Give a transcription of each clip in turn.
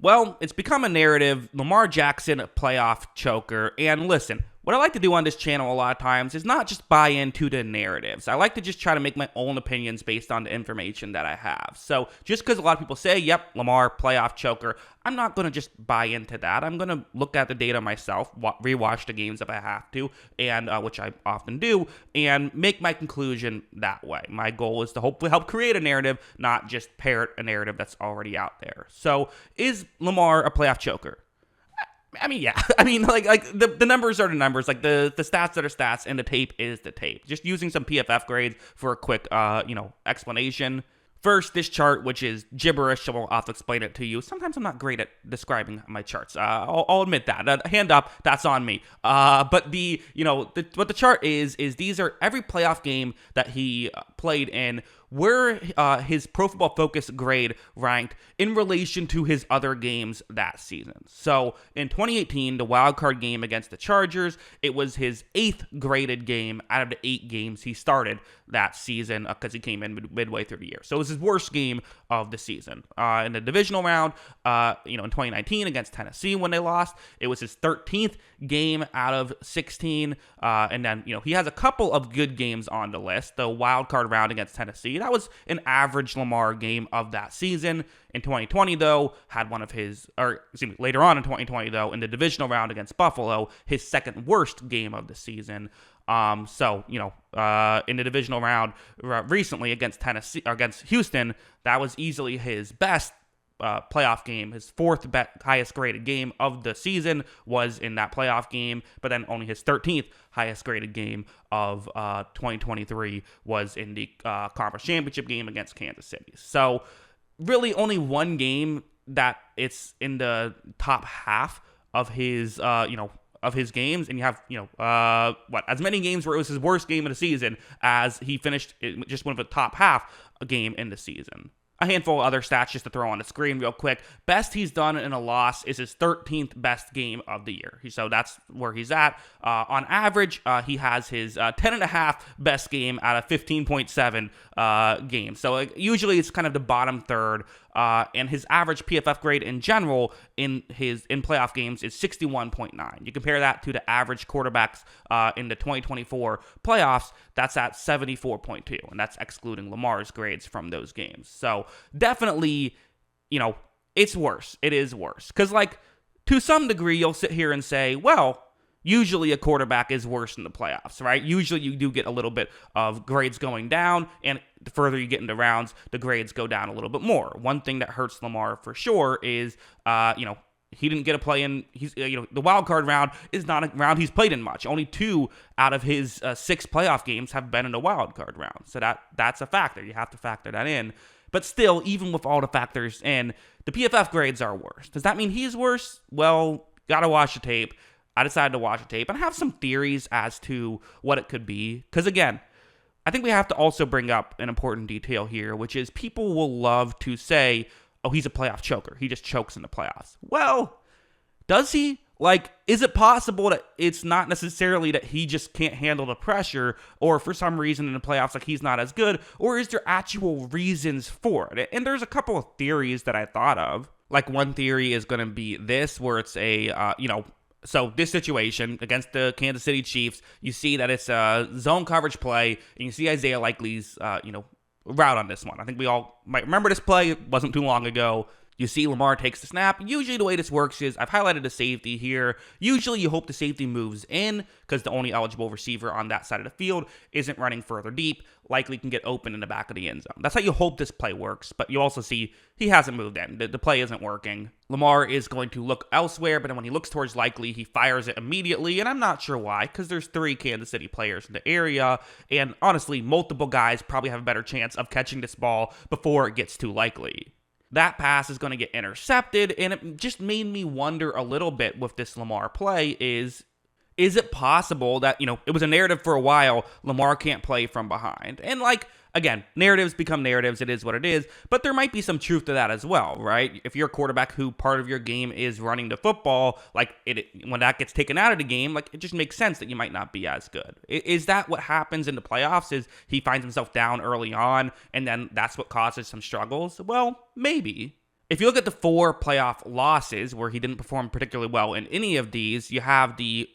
Well, it's become a narrative. Lamar Jackson, a playoff choker. And listen, what I like to do on this channel a lot of times is not just buy into the narratives. I like to just try to make my own opinions based on the information that I have. So just because a lot of people say, yep, Lamar, playoff choker, I'm not going to just buy into that. I'm going to look at the data myself, rewatch the games if I have to, and which I often do, and make my conclusion that way. My goal is to hopefully help create a narrative, not just parrot a narrative that's already out there. So is Lamar a playoff choker? I mean, yeah. I mean, the numbers are the numbers. Like the stats are the stats, and the tape is the tape. Just using some PFF grades for a quick, explanation. First, this chart, which is gibberish, so I'll have to explain it to you. Sometimes I'm not great at describing my charts. I'll admit that. Hand up, that's on me. But what the chart is these are every playoff game that he played in, where his Pro Football Focus grade ranked in relation to his other games that season. So in 2018, the wild card game against the Chargers, it was his 8th graded game out of the 8 games he started that season because he came in midway through the year. So it was his worst game of the season. In the divisional round, in 2019 against Tennessee when they lost, it was his 13th game out of 16. And then, he has a couple of good games on the list. The wild card round against Tennessee, that was an average Lamar game of that season. In 2020, though, later on in 2020, though, in the divisional round against Buffalo, his second worst game of the season. In the divisional round recently against Tennessee, or against Houston, that was easily his best playoff game. His 4th highest graded game of the season was in that playoff game, but then only his 13th highest graded game of 2023 was in the conference championship game against Kansas City. So really only one game that it's in the top half of his of his games, and you have as many games where it was his worst game of the season as he finished just one of the top half a game in the season. A handful of other stats just to throw on the screen real quick. Best he's done in a loss is his 13th best game of the year. So that's where he's at. On average, he has his 10.5 best game out of 15.7 games. So usually it's kind of the bottom third. And his average PFF grade in general in playoff games is 61.9. You compare that to the average quarterbacks in the 2024 playoffs, that's at 74.2, and that's excluding Lamar's grades from those games. So definitely, it's worse. It is worse. Because, to some degree, you'll sit here and say, well, usually a quarterback is worse in the playoffs, right? Usually you do get a little bit of grades going down, and the further you get into rounds, the grades go down a little bit more. One thing that hurts Lamar for sure is, he didn't get a play in. The wild card round is not a round he's played in much. Only 2 out of his 6 playoff games have been in the wild card round. So that's a factor. You have to factor that in. But still, even with all the factors in, the PFF grades are worse. Does that mean he's worse? Well, gotta watch the tape. I decided to watch the tape and have some theories as to what it could be. Because again, I think we have to also bring up an important detail here, which is people will love to say, oh, he's a playoff choker. He just chokes in the playoffs. Well, does he? Is it possible that it's not necessarily that he just can't handle the pressure, or for some reason in the playoffs, he's not as good, or is there actual reasons for it? And there's a couple of theories that I thought of. One theory is going to be this, where it's so this situation against the Kansas City Chiefs, you see that it's a zone coverage play, and you see Isaiah Likely's, route on this one. I think we all might remember this play. It wasn't too long ago. You see Lamar takes the snap. Usually the way this works is, I've highlighted the safety here. Usually you hope the safety moves in because the only eligible receiver on that side of the field isn't running further deep. Likely can get open in the back of the end zone. That's how you hope this play works. But you also see he hasn't moved in. The play isn't working. Lamar is going to look elsewhere, but then when he looks towards Likely, he fires it immediately. And I'm not sure why, because there's 3 Kansas City players in the area. And honestly, multiple guys probably have a better chance of catching this ball before it gets to Likely. That pass is going to get intercepted, and it just made me wonder a little bit with this Lamar play is it possible that, it was a narrative for a while, Lamar can't play from behind? And again, narratives become narratives, it is what it is, but there might be some truth to that as well, right? If you're a quarterback who part of your game is running the football, when that gets taken out of the game, it just makes sense that you might not be as good. Is that what happens in the playoffs, is he finds himself down early on, and then that's what causes some struggles? Well, maybe. If you look at the 4 playoff losses where he didn't perform particularly well in any of these, you have the,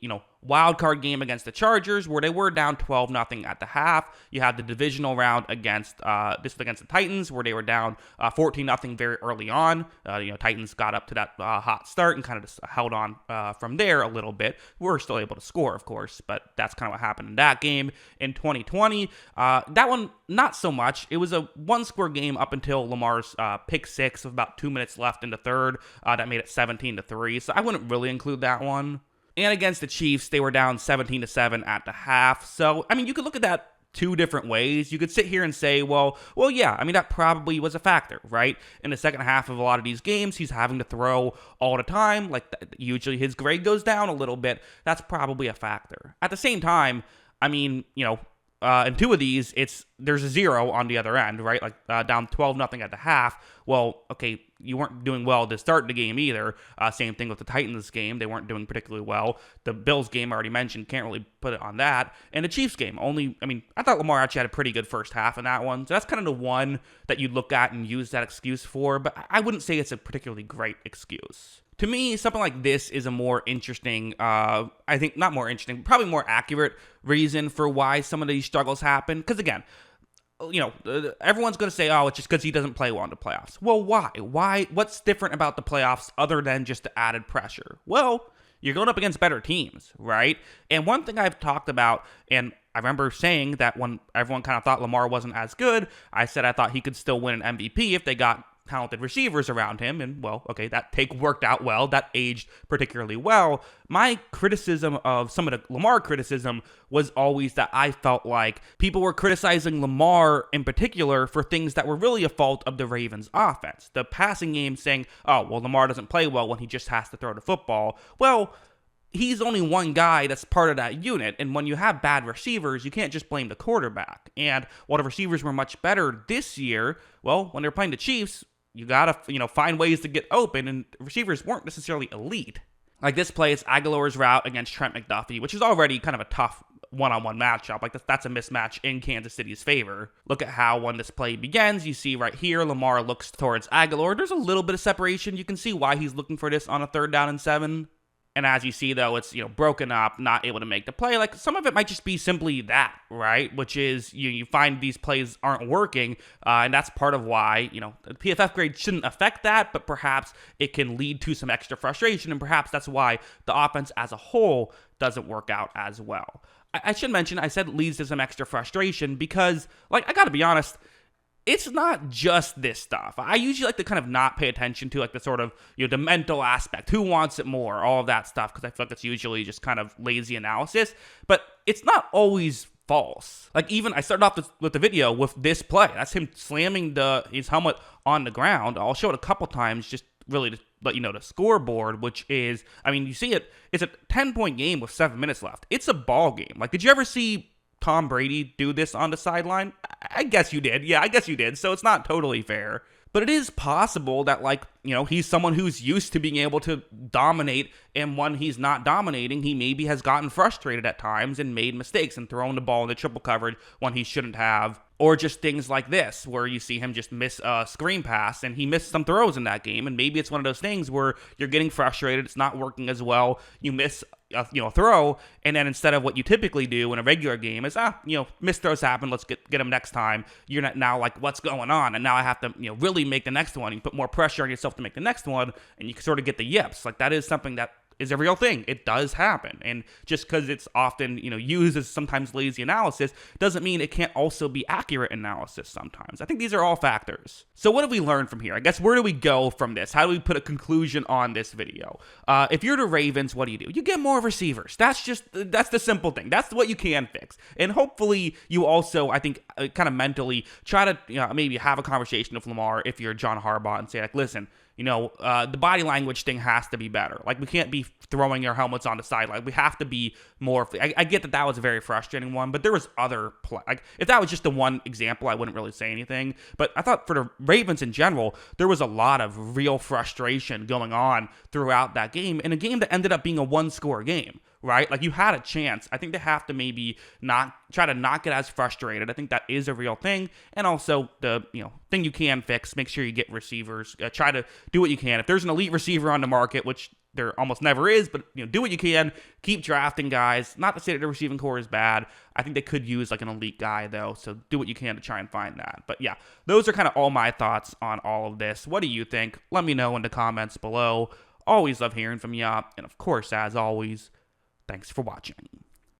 wild card game against the Chargers where they were down 12-0 at the half. You had the divisional round against the Titans where they were down 14-0 very early on. Titans got up to that hot start and kind of just held on from there a little bit. We were still able to score, of course, but that's kind of what happened in that game. In 2020, that one, not so much. It was a one-score game up until Lamar's pick six with about 2 minutes left in the third. That made it 17-3, so I wouldn't really include that one. And against the Chiefs, they were down 17-7 at the half. So, you could look at that 2 different ways. You could sit here and say, well, yeah, that probably was a factor, right? In the second half of a lot of these games, he's having to throw all the time. Usually his grade goes down a little bit. That's probably a factor. At the same time, in 2 of these, there's a 0 on the other end, right? Down 12-0 at the half. Well, okay, you weren't doing well to start the game either. Same thing with the Titans game. They weren't doing particularly well. The Bills game I already mentioned, can't really put it on that. And the Chiefs game, I thought Lamar actually had a pretty good first half in that one. So that's kind of the one that you'd look at and use that excuse for. But I wouldn't say it's a particularly great excuse. To me, something like this is a more interesting, not more interesting, probably more accurate reason for why some of these struggles happen. Because again, everyone's going to say, oh, it's just because he doesn't play well in the playoffs. Well, why? Why? What's different about the playoffs other than just the added pressure? Well, you're going up against better teams, right? And one thing I've talked about, and I remember saying that when everyone kind of thought Lamar wasn't as good, I said I thought he could still win an MVP if they got talented receivers around him, and well, okay, that take worked out well. That aged particularly well. My criticism of some of the Lamar criticism was always that I felt like people were criticizing Lamar in particular for things that were really a fault of the Ravens offense. The passing game saying, oh, well, Lamar doesn't play well when he just has to throw the football. Well, he's only one guy that's part of that unit, and when you have bad receivers, you can't just blame the quarterback. And while the receivers were much better this year, well, when they're playing the Chiefs, you gotta, find ways to get open, and receivers weren't necessarily elite. Like this play, it's Aguilar's route against Trent McDuffie, which is already kind of a tough one-on-one matchup. That's a mismatch in Kansas City's favor. Look at how when this play begins, you see right here, Lamar looks towards Aguilar. There's a little bit of separation. You can see why he's looking for this on a 3rd down and 7. And as you see, though, it's, broken up, not able to make the play. Some of it might just be simply that, right? Which is, you find these plays aren't working, and that's part of why, the PFF grade shouldn't affect that, but perhaps it can lead to some extra frustration, and perhaps that's why the offense as a whole doesn't work out as well. I should mention, I said it leads to some extra frustration because, I gotta be honest, it's not just this stuff. I usually like to kind of not pay attention to the sort of, the mental aspect, who wants it more, all of that stuff, because I feel like it's usually just kind of lazy analysis, but it's not always false. Even I started off with the video with this play. That's him slamming his helmet on the ground. I'll show it a couple times just really to let you know the scoreboard, which is, you see it, it's a 10-point game with 7 minutes left. It's a ball game. Did you ever see Tom Brady do this on the sideline? I guess you did. Yeah, I guess you did. So it's not totally fair. But it is possible that, he's someone who's used to being able to dominate, and when he's not dominating, he maybe has gotten frustrated at times and made mistakes and thrown the ball into triple coverage when he shouldn't have. Or just things like this, where you see him just miss a screen pass, and he missed some throws in that game, and maybe it's one of those things where you're getting frustrated, it's not working as well, you miss a throw, and then instead of what you typically do in a regular game is, missed throws happen, let's get them next time. You're not now what's going on? And now I have to, really make the next one. You put more pressure on yourself to make the next one, and you sort of get the yips. That is something that is a real thing. It does happen. And just because it's often, used as sometimes lazy analysis doesn't mean it can't also be accurate analysis sometimes. I think these are all factors. So what have we learned from here? I guess where do we go from this? How do we put a conclusion on this video? If you're the Ravens, what do? You get more receivers. That's the simple thing. That's what you can fix. And hopefully you also, I think, kind of mentally try to maybe have a conversation with Lamar if you're John Harbaugh and say, listen, the body language thing has to be better. We can't be throwing our helmets on the sideline. We have to be more. I get that was a very frustrating one, but there was other play. If that was just the one example, I wouldn't really say anything. But I thought for the Ravens in general, there was a lot of real frustration going on throughout that game, in a game that ended up being a one-score game. right? Like, you had a chance. I think they have to maybe try to not get as frustrated. I think that is a real thing. And also the, thing you can fix, make sure you get receivers. Try to do what you can. If there's an elite receiver on the market, which there almost never is, but do what you can. Keep drafting guys. Not to say that the receiving core is bad. I think they could use like an elite guy though, so do what you can to try and find that. But yeah, those are kind of all my thoughts on all of this. What do you think? Let me know in the comments below. Always love hearing from you. And of course, as always, thanks for watching.